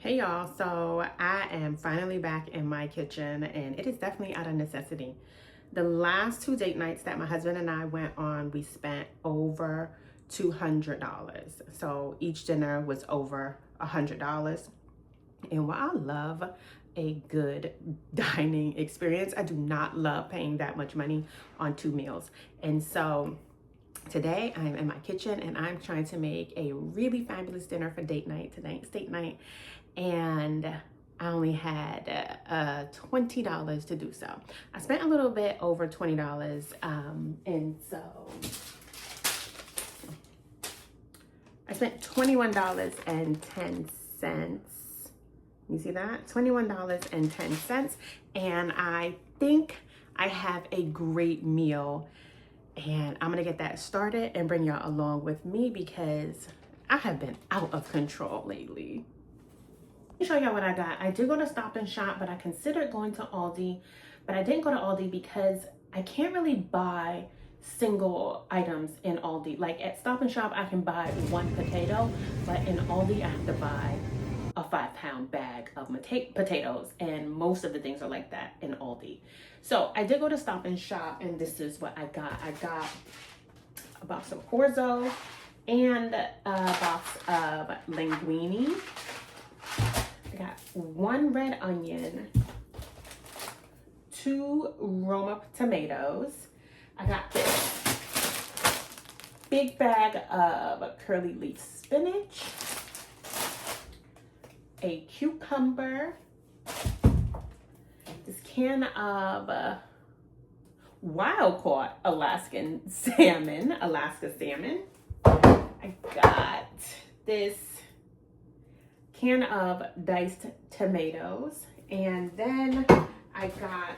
Hey y'all, so I am finally back in my kitchen and it is definitely out of necessity. The last two date nights that my husband and I went on, we spent over $200. So each dinner was over $100. And while I love a good dining experience, I do not love paying that much money on two meals. And so today I'm in my kitchen and I'm trying to make a really fabulous dinner for date night. Tonight's date night. And I only had $20 to do so. I spent a little bit over $20, and so I spent $21.10. You see that? $21.10, and I think I have a great meal, and I'm gonna get that started and bring y'all along with me because I have been out of control lately. Let me show y'all what I got. I did go to Stop and Shop, but I considered going to Aldi, but I didn't go to Aldi because I can't really buy single items in Aldi. Like at Stop and Shop, I can buy one potato, but in Aldi, I have to buy a 5-pound bag of potatoes, and most of the things are like that in Aldi. So I did go to Stop and Shop, and this is what I got. I got a box of orzo and a box of linguine. I got one red onion, 2 Roma tomatoes. I got this big bag of curly leaf spinach, a cucumber, this can of wild caught Alaska salmon. I got this can of diced tomatoes, and then I got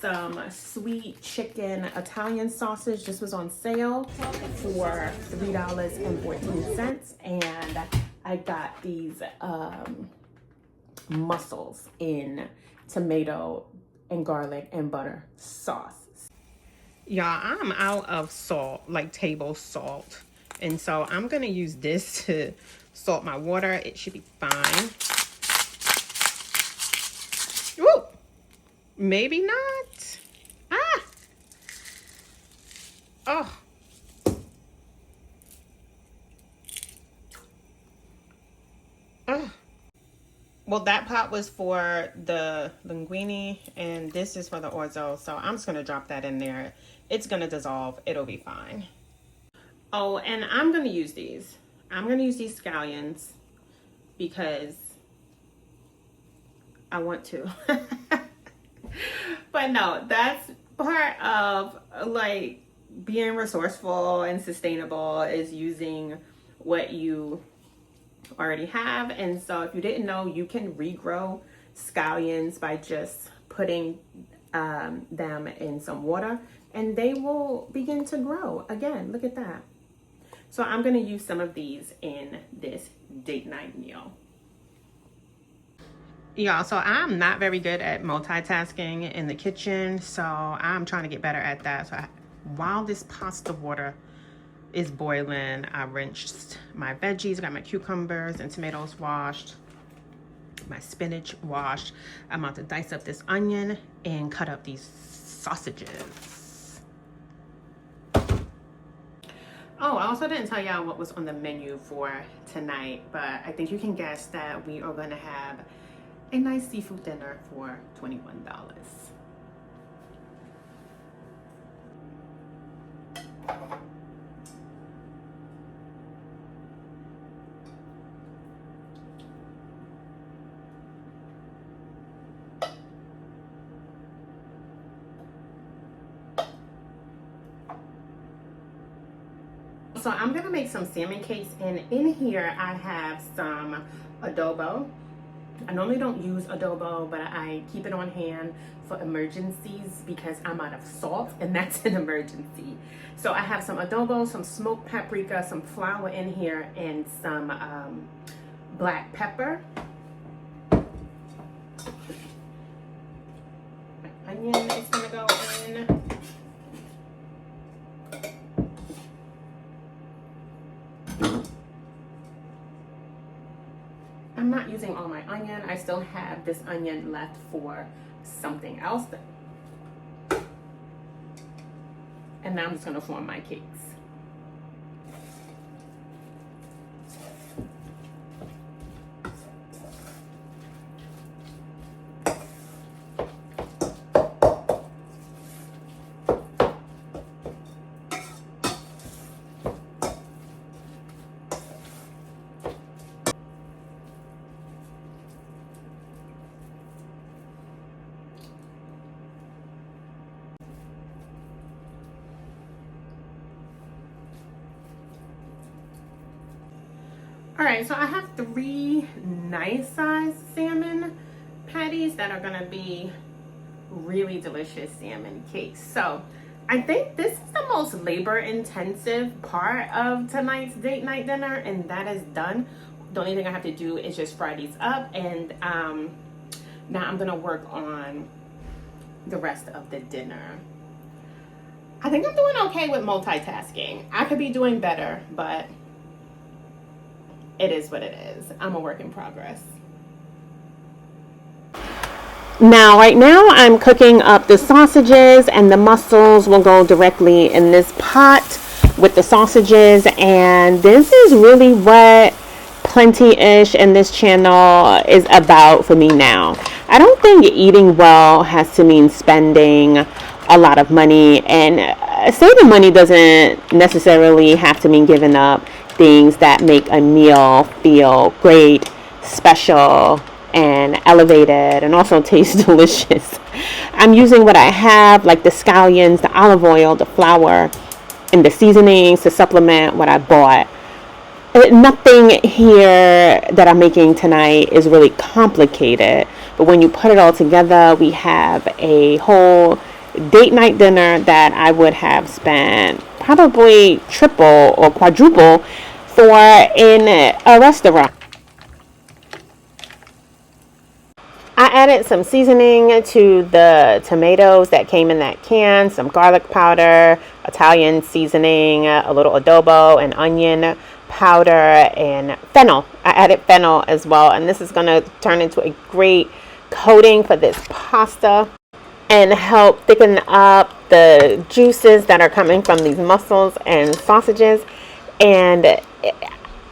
some sweet chicken Italian sausage. This was on sale for $3.14, and I got these mussels in tomato and garlic and butter sauce. Y'all, I'm out of salt, like table salt, and so I'm gonna use this to salt my water. It should be fine. Woo! Maybe not. Ah! Oh. Oh. Well, that pot was for the linguine, and this is for the orzo, so I'm just gonna drop that in there. It's gonna dissolve. It'll be fine. Oh, and I'm gonna use these. I'm gonna use these scallions because I want to. But no, that's part of like being resourceful and sustainable, is using what you already have. And so if you didn't know, you can regrow scallions by just putting them in some water and they will begin to grow again. Look at that. So I'm going to use some of these in this date night meal. Y'all, so I'm not very good at multitasking in the kitchen, so I'm trying to get better at that. So while this pasta water is boiling, I rinsed my veggies. I got my cucumbers and tomatoes washed, my spinach washed. I'm about to dice up this onion and cut up these sausages. Oh, I also didn't tell y'all what was on the menu for tonight, but I think you can guess that we are going to have a nice seafood dinner for $21. So I'm gonna make some salmon cakes, and in here I have some adobo. I normally don't use adobo, but I keep it on hand for emergencies because I'm out of salt, and that's an emergency. So I have some adobo, some smoked paprika, some flour in here, and some black pepper. My onion is gonna go in. I'm not using all my onion. I still have this onion left for something else. And now I'm just gonna form my cakes. All right, so I have 3 nice sized salmon patties that are gonna be really delicious salmon cakes. So I think this is the most labor intensive part of tonight's date night dinner, and that is done. The only thing I have to do is just fry these up, and now I'm gonna work on the rest of the dinner. I think I'm doing okay with multitasking. I could be doing better, but it is what it is. I'm a work in progress. Now, right now, I'm cooking up the sausages, and the mussels will go directly in this pot with the sausages. And this is really what plenty-ish in this channel is about for me now. I don't think eating well has to mean spending a lot of money, and saving money doesn't necessarily have to mean giving up things that make a meal feel great, special, and elevated, and also taste delicious. I'm using what I have, like the scallions, the olive oil, the flour, and the seasonings to supplement what I bought. Nothing here that I'm making tonight is really complicated, but when you put it all together, we have a whole date night dinner that I would have spent probably triple or quadruple for in a restaurant. I added some seasoning to the tomatoes that came in that can, some garlic powder, Italian seasoning, a little adobo, and onion powder, and fennel. I added fennel as well, and this is going to turn into a great coating for this pasta and help thicken up the juices that are coming from these mussels and sausages. And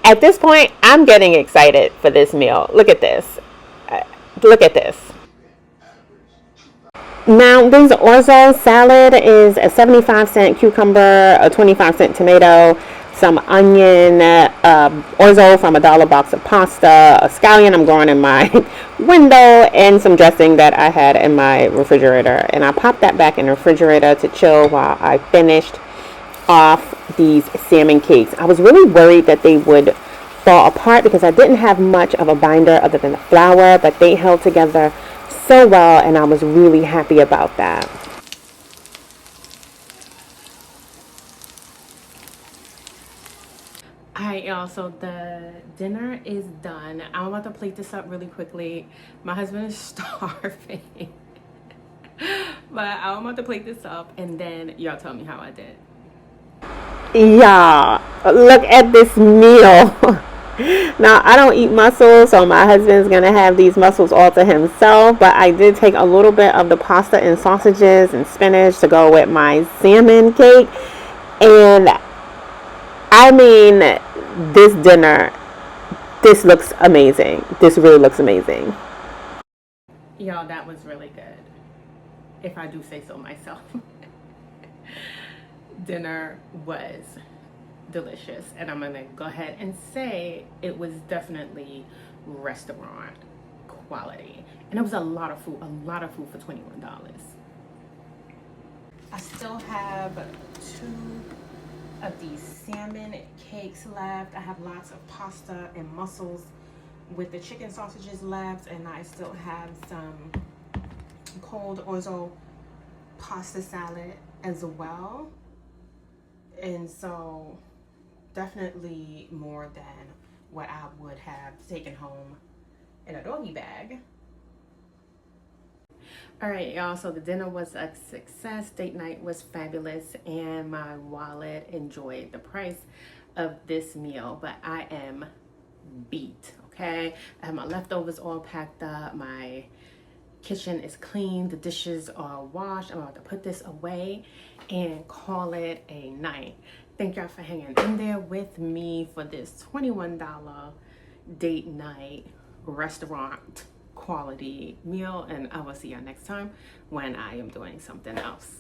at this point, I'm getting excited for this meal. Look at this. Look at this. Now, this orzo salad is a 75-cent cucumber, a 25-cent tomato, some onion, orzo from a dollar box of pasta, a scallion I'm growing in my window, and some dressing that I had in my refrigerator. And I popped that back in the refrigerator to chill while I finished off these salmon cakes. I was really worried that they would fall apart because I didn't have much of a binder other than the flour, but they held together so well, and I was really happy about that. Alright, y'all, so the dinner is done. I'm about to plate this up really quickly. My husband is starving. But I'm about to plate this up, and then y'all tell me how I did. Yeah, look at this meal. Now, I don't eat mussels, so my husband's going to have these mussels all to himself. But I did take a little bit of the pasta and sausages and spinach to go with my salmon cake. And I mean, this dinner, this looks amazing. This really looks amazing. Y'all, that was really good, if I do say so myself. Dinner was delicious, and I'm gonna go ahead and say it was definitely restaurant quality, and it was a lot of food for $21. I still have 2 of these salmon cakes left. I have lots of pasta and mussels with the chicken sausages left, and I still have some cold orzo pasta salad as well. And so definitely more than what I would have taken home in a doggy bag. All right, y'all, so the dinner was a success. Date night was fabulous, and my wallet enjoyed the price of this meal, but I am beat, okay? I have my leftovers all packed up. My kitchen is clean. The dishes are washed. I'm about to put this away and call it a night. Thank y'all for hanging in there with me for this $21 date night restaurant quality meal, and I will see y'all next time when I am doing something else.